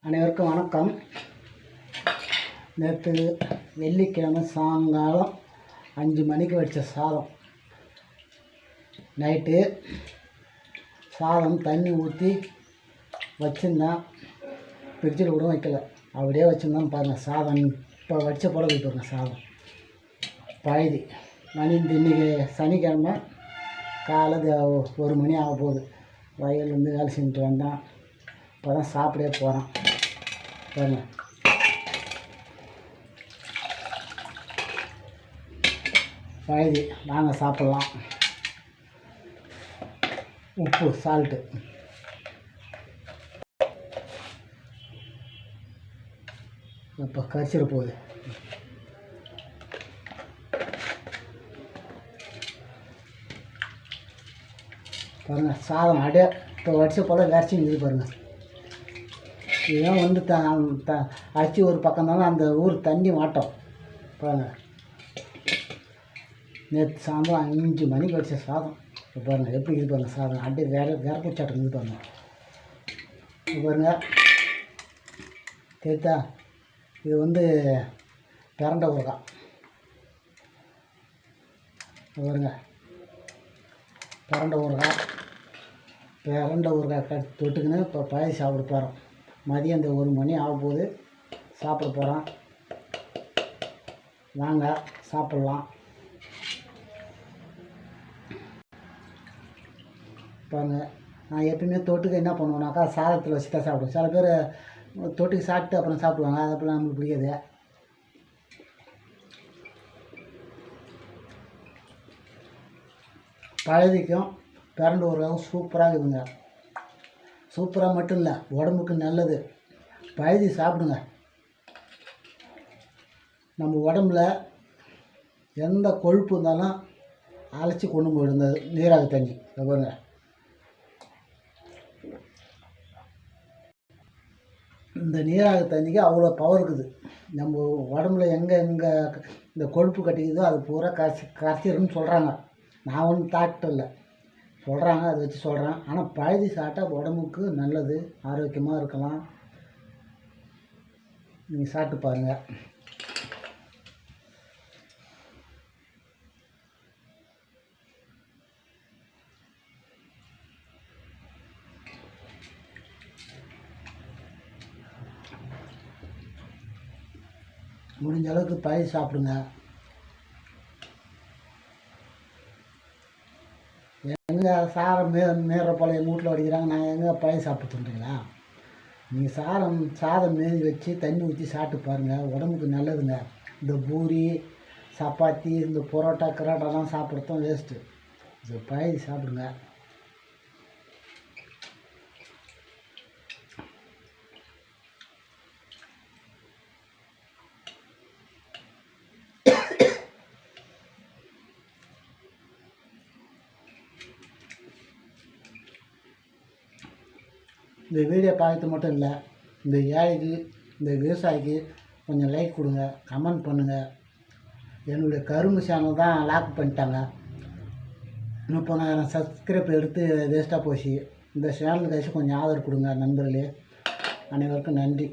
அனைவருக்கும் வணக்கம். நேற்று வெள்ளிக்கிழமை சாயங்காலம் 5 மணிக்கு வச்ச சாதம். நைட்டு சாதம் தண்ணி ஊற்றி வச்சுருந்தேன். ஃப்ரிட்ஜில் கூட வைக்கல, அப்படியே வச்சுருந்தோம். பாருங்கள், சாதம் இப்போ வச்ச போல பாருங்கள். சாதம் பழுதி மணி இன்றைக்கி சனிக்கிழமை காலை 1 மணி ஆக போகுது. வயல்லேருந்து வேலை செஞ்சுட்டு வந்தேன். இப்போ தான் சாப்பிடவே போகிறேன். பாருங்கள், பழுதி. வாங்க சாப்பிட்லாம். உப்பு, சால்ட்டு. இப்போ கரிச்சிட போகுது. பாருங்கள், சாதம் அப்படியே இப்போ வடிச்ச போல் விரைச்சிங்க. பாருங்கள், இதுதான் வந்து அரிசி ஒரு பக்கம் தானே அந்த ஊர் தண்ணி மாட்டோம். பாருங்கள், நேற்று சாயந்தரம் 5 மணிக்கு வச்ச சாதம். இப்போ பாருங்கள் எப்படி இது பாருங்கள். சாதம் அப்படியே விரப்பிச்சாட்டம் இது பாருங்கள். இப்போ பாருங்கள் தெரியுதா, இது வந்து பிரண்டை ஊறுகாய். பாருங்க, பிரண்டை ஊறுகாய் தொட்டுக்குன்னு இப்போ பாய் சாப்பிட போகிறோம். மதியம் இந்த 1 மணி ஆக போகுது. சாப்பிட போகிறோம். வாங்க சாப்பிட்லாம். பாருங்கள், நான் எப்பயுமே தொட்டுக்கு என்ன பண்ணுவேனாக்கா சாதத்தில் வச்சு தான் சாப்பிடுவேன். சில பேர் தொட்டுக்கு சாப்பிட்டு அப்புறம் சாப்பிடுவாங்க. அது அப்போலாம் நம்மளுக்கு பிடிக்காது. பழுதிக்கும் பிரண்டை ஊறுகாயும் சூப்பராக இருக்குதுங்க. சூப்பராக மட்டும் இல்லை, உடம்புக்கு நல்லது. பழுதி சாப்பிடுங்க. நம்ம உடம்புல எந்த கொழுப்பு இருந்தாலும் அழைச்சி கொண்டு போயிடுங்க நீராக தண்ணி. பாருங்க, இந்த நீராக தண்ணிக்கு அவ்வளோ பவர் இருக்குது. நம்ம உடம்புல எங்கே இந்த கொழுப்பு கட்டிக்குதோ அது பூரா கரைச்சிருன்னு சொல்கிறாங்க. நான் ஒன்றும் டாக்டர் இல்லை, சொல்கிறாங்க, அதை வச்சு சொல்கிறேன். ஆனால் பழுதி சாப்பிட்டா உடம்புக்கு நல்லது, ஆரோக்கியமாக இருக்கலாம். நீங்கள் சாப்பிட்டு பாருங்கள். முடிஞ்ச அளவுக்கு பழுதி சாப்பிடுங்க. எங்கே சாரம் மீற போல் எங்கள் வீட்டில் வடிக்கிறாங்க, நான் எங்கே பழைய சாப்பிட்டுங்களா? நீங்கள் சாதம் மீறி வச்சு தண்ணி ஊற்றி சாப்பிட்டு பாருங்கள், உடம்புக்கு நல்லதுங்க. இந்த பூரி, சப்பாத்தி, இந்த பரோட்டா கிரோட்டாலாம் சாப்பிட்றதும் வேஸ்ட்டு. இது பழைய சாப்பிடுங்க. இந்த வீடியோ பார்க்கறது மட்டும் இல்லை, இந்த ஏழைக்கு, இந்த விவசாயிக்கு கொஞ்சம் லைக் கொடுங்க, கமெண்ட் பண்ணுங்கள். என்னுடைய கரும்பு சேனல் தான் லாக் பண்ணிட்டாங்க. 30,000 சப்ஸ்கிரைப் எடுத்து வேஸ்ட்டாக போச்சு. இந்த சேனலுக்கு கொஞ்சம் ஆதரவு கொடுங்க நண்பர்களே. அனைவருக்கும் நன்றி.